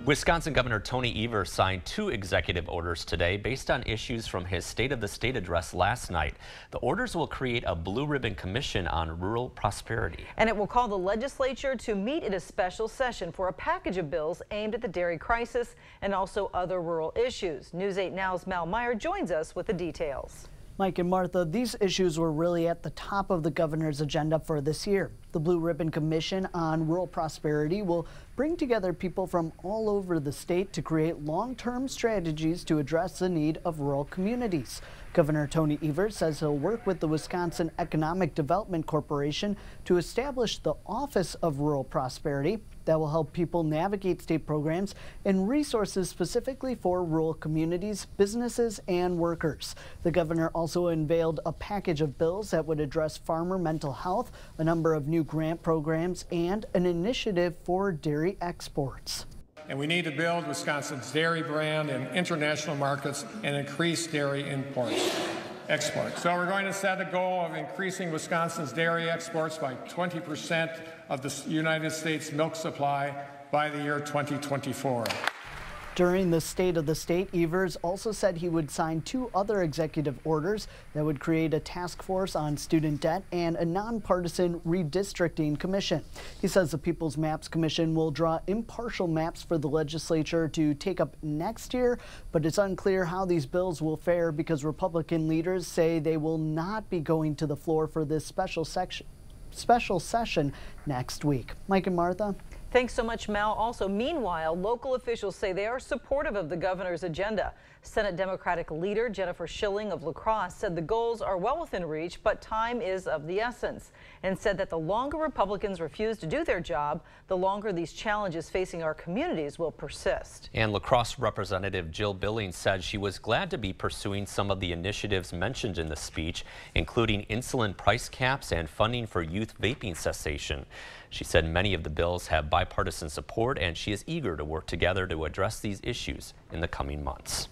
Wisconsin Governor Tony Evers signed two executive orders today based on issues from his State of the State address last night. The orders will create a Blue Ribbon Commission on Rural Prosperity. And it will call the legislature to meet in a special session for a package of bills aimed at the dairy crisis and also other rural issues. News 8 Now's Mal Meyer joins us with the details. Mike and Martha, these issues were really at the top of the governor's agenda for this year. The Blue Ribbon Commission on Rural Prosperity will bring together people from all over the state to create long-term strategies to address the need of rural communities. Governor Tony Evers says he'll work with the Wisconsin Economic Development Corporation to establish the Office of Rural Prosperity that will help people navigate state programs and resources specifically for rural communities, businesses, and workers. The governor also unveiled a package of bills that would address farmer mental health, a number of new grant programs, and an initiative for dairy exports. And we need to build Wisconsin's dairy brand in international markets and increase dairy exports. So we're going to set a goal of increasing Wisconsin's dairy exports by 20% of the United States milk supply by the year 2024. During the State of the State, Evers also said he would sign two other executive orders that would create a task force on student debt and a nonpartisan redistricting commission. He says the People's Maps Commission will draw impartial maps for the legislature to take up next year, but it's unclear how these bills will fare because Republican leaders say they will not be going to the floor for this special session next week. Mike and Martha. Thanks so much, Mal. Also, meanwhile, local officials say they are supportive of the governor's agenda. Senate Democratic leader Jennifer Schilling of La Crosse said the goals are well within reach, but time is of the essence, and said that the longer Republicans refuse to do their job, the longer these challenges facing our communities will persist. And La Crosse Representative Jill Billings said she was glad to be pursuing some of the initiatives mentioned in the speech, including insulin price caps and funding for youth vaping cessation. She said many of the bills have bipartisan support, and she is eager to work together to address these issues in the coming months.